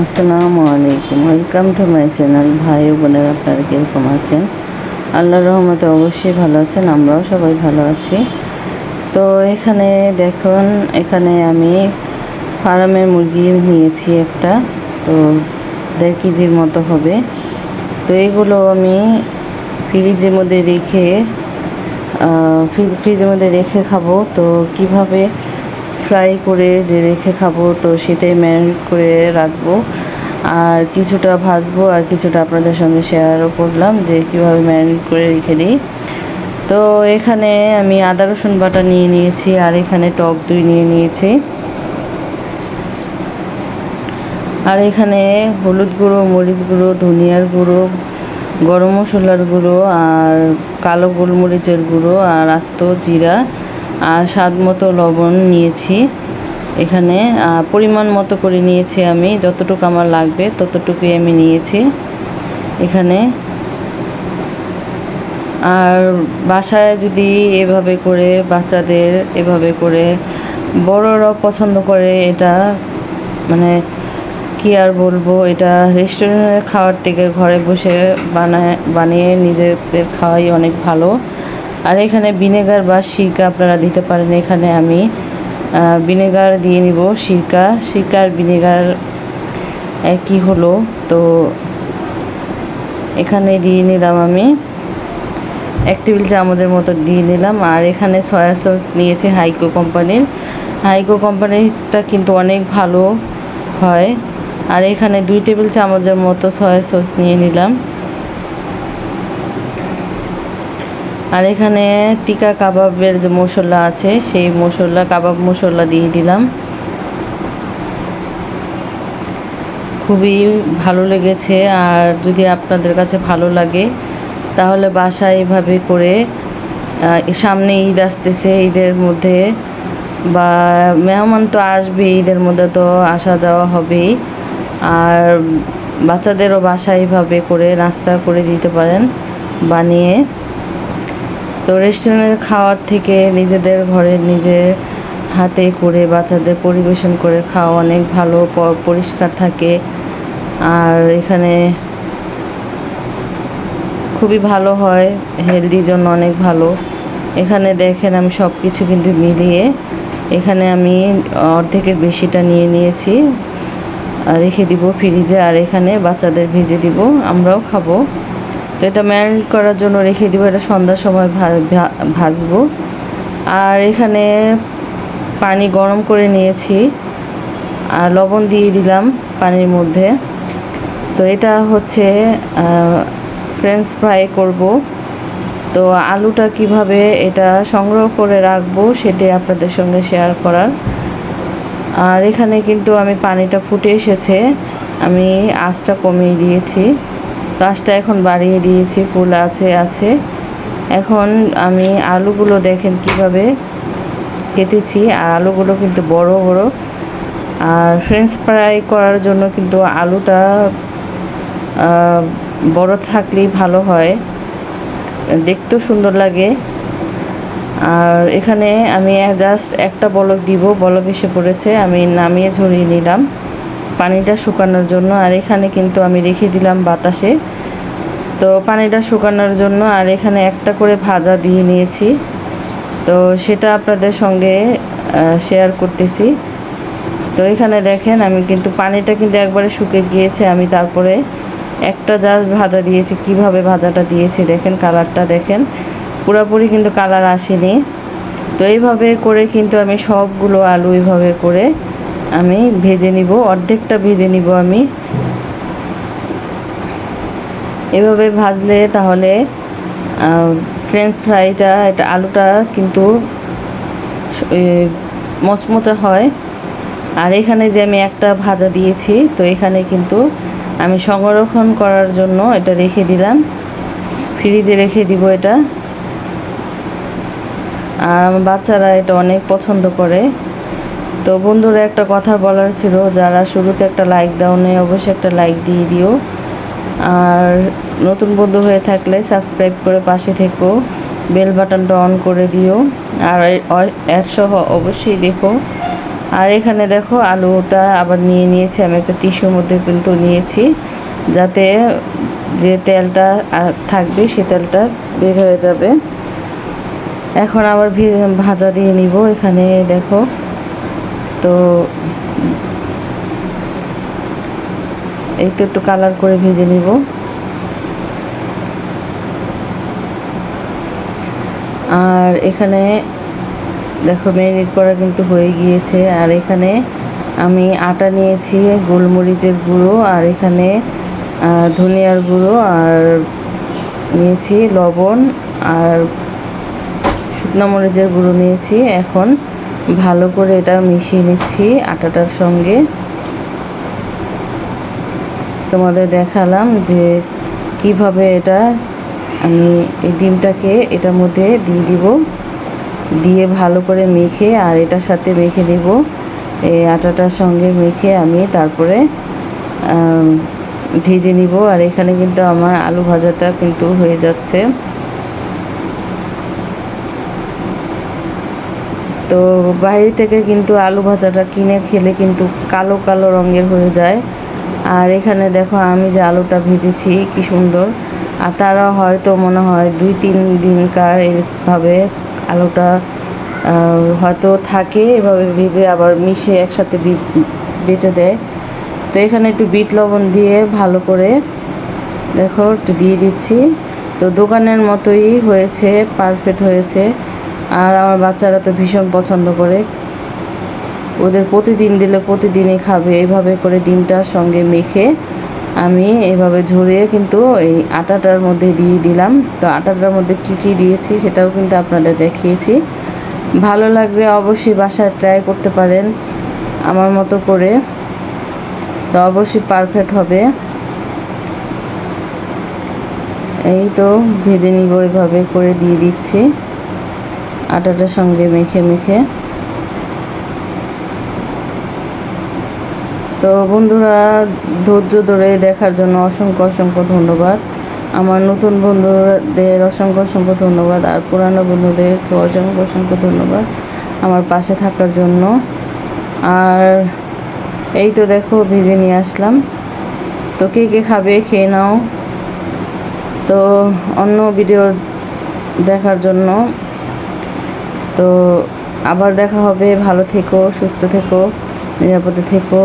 আসসালামু আলাইকুম, welcome to my channel. ভাই ও বোনেরা আপনারা কীরকম আছেন? আল্লাহর রহমতে অবশ্যই ভালো আছেন, আমরাও সবাই ভালো আছি। তো এখানে দেখুন, এখানে আমি ফার্মের মুরগি নিয়েছি একটা, তো 1.5 কেজির মতো হবে। তো এগুলো আমি ফ্রিজের মধ্যে রেখে খাবো। তো কিভাবে ফ্রাই করে যে রেখে খাবো, তো সেটাই ম্যারিনেট করে রাখবো, আর কিছুটা ভাজবো আর কিছুটা আপনাদের সঙ্গে শেয়ারও করলাম যে কীভাবে ম্যারিনেট করে রেখে দিই। তো এখানে আমি আদা রসুন বাটা নিয়ে নিয়েছি, আর এখানে টক দই নিয়ে নিয়েছি, আর এখানে হলুদ গুঁড়ো, মরিচ গুঁড়ো, ধনিয়ার গুঁড়ো, গরম মশলার গুঁড়ো, আর কালো গোলমরিচের গুঁড়ো, আর আস্ত জিরা, আর স্বাদ মতো লবণ নিয়েছি। এখানে পরিমাণ মতো করে নিয়েছি, আমি যতটুকু আমার লাগবে ততটুকুই আমি নিয়েছি এখানে। আর বাসায় যদি এভাবে করে বাচ্চাদের এভাবে করে বড়রাও পছন্দ করে, এটা মানে কি আর বলবো, এটা রেস্টুরেন্টের খাওয়ার থেকে ঘরে বসে বানিয়ে নিজেদের খাওয়াই অনেক ভালো। আর এখানে ভিনেগার বা সিরকা আপনারা দিতে পারেন। এখানে আমি ভিনেগার দিয়ে নিব, সিরকা আর ভিনেগার একই হলো। তো এখানে দিয়ে নিলাম আমি 1 টেবিল চামচের মতো দিয়ে নিলাম। আর এখানে সয়া সস নিয়েছি হাইকো কোম্পানিটা কিন্তু অনেক ভালো হয়। আর এখানে 2 টেবিল চামচের মতো সয়া সস নিয়ে নিলাম। আর এখানে টিকা কাবাবের যে মশলা আছে, সেই কাবাব মশলা দিয়ে দিলাম। খুবই ভালো লেগেছে। আর যদি আপনাদের কাছে ভালো লাগে তাহলে বাসায় এভাবে করে, সামনে ঈদ আসতেছে, ঈদের মধ্যে বা মেহমান তো আসবে, ঈদের মধ্যে তো আসা যাওয়া হবেই, আর বাচ্চাদেরও বাসায় এভাবে করে নাস্তা করে দিতে পারেন বানিয়ে। তো রেস্টুরেন্টের খাওয়ার থেকে নিজেদের ঘরে নিজের হাতে করে বাচ্চাদের পরিবেশন করে খাওয়া অনেক ভালো, পরিষ্কার থাকে। আর এখানে খুবই ভালো হয়, হেলদির জন্য অনেক ভালো। এখানে দেখেন আমি সব কিছু কিন্তু মিলিয়ে এখানে আমি অর্ধেকের বেশিটা নিয়ে নিয়েছি, রেখে দিব ফ্রিজে। আর এখানে বাচ্চাদের ভেজে দিব, আমরাও খাবো। তো এটা ম্যারিনেট করার জন্য রেখে দিব, এটা সন্ধ্যার সময় ভাজবো। আর এখানে পানি গরম করে নিয়েছি, আর লবণ দিয়ে দিলাম পানির মধ্যে। তো এটা হচ্ছে ফ্রেঞ্চ ফ্রাই করব। তো আলুটা কিভাবে এটা সংগ্রহ করে রাখবো সেটাই আপনাদের সঙ্গে শেয়ার করার। আর এখানে কিন্তু আমি পানিটা ফুটে এসেছে, আমি আঁচটা কমিয়ে দিয়েছি, আঁচটা এখন বাড়িয়ে দিয়েছি, ফুল আছে। এখন আমি আলুগুলো দেখেন কিভাবে কেটেছি, আর আলুগুলো কিন্তু বড় বড়। আর ফ্রেঞ্চ ফ্রাই করার জন্য কিন্তু আলুটা বড় থাকলেই ভালো হয়, দেখতেও সুন্দর লাগে। আর এখানে আমি জাস্ট একটা বলক দিব, বলক এসে পড়েছে, আমি নামিয়ে ঝরিয়ে নিলাম পানিটা শুকানোর জন্য। আর এখানে কিন্তু আমি রেখে দিলাম বাতাসে, তো পানিটা শুকানোর জন্য। আর এখানে একটা করে ভাজা দিয়ে নিয়েছি, তো সেটা আপনাদের সঙ্গে শেয়ার করতেছি। তো এখানে দেখেন আমি কিন্তু পানিটা কিন্তু একবারে শুকিয়ে গিয়েছে, আমি তারপরে একটা জাস্ট ভাজা দিয়েছি। কিভাবে ভাজাটা দিয়েছি দেখেন, কালারটা দেখেন, পুরোপুরি কিন্তু কালার আসেনি। তো এইভাবে করে কিন্তু আমি সবগুলো আলু এইভাবে করে আমি ভেজে নিব, অর্ধেকটা ভেজে নিব আমি। এভাবে ভাজলে তাহলে ফ্রেঞ্চ ফ্রাইটা, এটা আলুটা কিন্তু মচমচা হয়। আর এখানে যে আমি একটা ভাজা দিয়েছি, তো এখানে কিন্তু আমি সংরক্ষণ করার জন্য এটা রেখে দিলাম, ফ্রিজে রেখে দিব এটা। আর আমার বাচ্চারা এটা অনেক পছন্দ করে। তো বন্ধুরা, একটা কথা বলার ছিল, যারা শুরুতে একটা লাইক দাও নেই, অবশ্যই একটা লাইক দিয়ে দিও। আর নতুন বন্ধু হয়ে থাকলে সাবস্ক্রাইব করে পাশে থেকো, বেল বাটনটা অন করে দিও, আর অ্যাড সহ অবশ্যই দেখো। আর এখানে দেখো আলুটা আবার নিয়ে নিয়েছি আমি একটা টিস্যুর মধ্যে কিন্তু নিয়েছি, যাতে যে তেলটা থাকবে সে তেলটা বের হয়ে যাবে। এখন আবার ভাজা দিয়ে নিব। এখানে দেখো, তো এই তো একটু কালার করে ভেজে নিব। আর এখানে দেখো ম্যারিনেট করা কিন্তু হয়ে গিয়েছে। আর এখানে আমি আটা নিয়েছি, গোলমরিচের গুঁড়ো, আর এখানে ধনিয়ার গুঁড়ো, আর নিয়েছি লবণ, আর শুকনো মরিচের গুঁড়ো নিয়েছি। এখন ভালো করে এটা মিশিয়ে নিচ্ছি আটাটার সঙ্গে। তোমাদের দেখালাম যে কিভাবে এটা আমি এই ডিমটাকে এটার মধ্যে দিয়ে দিব, দিয়ে ভালো করে মেখে আর এটার সাথে মেখে নেব। এই আটাটার সঙ্গে মেখে আমি তারপরে ভেজে নিব। আর এখানে কিন্তু আমার আলু ভাজাটা কিন্তু হয়ে যাচ্ছে। তো বাইরে থেকে কিন্তু আলু ভাজাটা কিনে খেলে কিন্তু কালো কালো রঙের হয়ে যায়। আর এখানে দেখো আমি যে আলুটা ভেজেছি কি সুন্দর। আর তারা হয়তো মনে হয় 2-3 দিনকার এইভাবে আলুটা হয়তো থাকে, এভাবে ভেজে আবার মিশে একসাথে বেচে দেয়। তো এখানে একটু বিট লবণ দিয়ে ভালো করে দেখো একটু দিয়ে দিচ্ছি। তো দোকানের মতোই হয়েছে, পারফেক্ট হয়েছে। আর আমার বাচ্চারা তো ভীষণ পছন্দ করে, ওদের প্রতিদিন দিলে প্রতিদিনই খাবে। এইভাবে করে ডিমটার সঙ্গে মেখে আমি এভাবে ঝরিয়ে কিন্তু এই আটাটার মধ্যে দিয়ে দিলাম। তো আটাটার মধ্যে কি কি দিয়েছি সেটাও কিন্তু আপনাদের দেখিয়েছি। ভালো লাগলে অবশ্যই বাসায় ট্রাই করতে পারেন আমার মতো করে, তো অবশ্যই পারফেক্ট হবে। এই তো ভেজে নিব, এভাবে করে দিয়ে দিচ্ছি আটাটার সঙ্গে মেখে মেখে। তো বন্ধুরা, ধৈর্য ধরে দেখার জন্য অসংখ্য অসংখ্য ধন্যবাদ। আমার নতুন বন্ধুদের অসংখ্য অসংখ্য ধন্যবাদ, আর পুরানো বন্ধুদেরকে অসংখ্য অসংখ্য ধন্যবাদ আমার পাশে থাকার জন্য। আর এই তো দেখো ভেজে নিয়ে আসলাম। তো কে কে খাবে খেয়ে নাও। তো অন্য ভিডিও দেখার জন্য তো আবার দেখা হবে। ভালো থেকো, সুস্থ থেকো, নিরাপদে থেকো।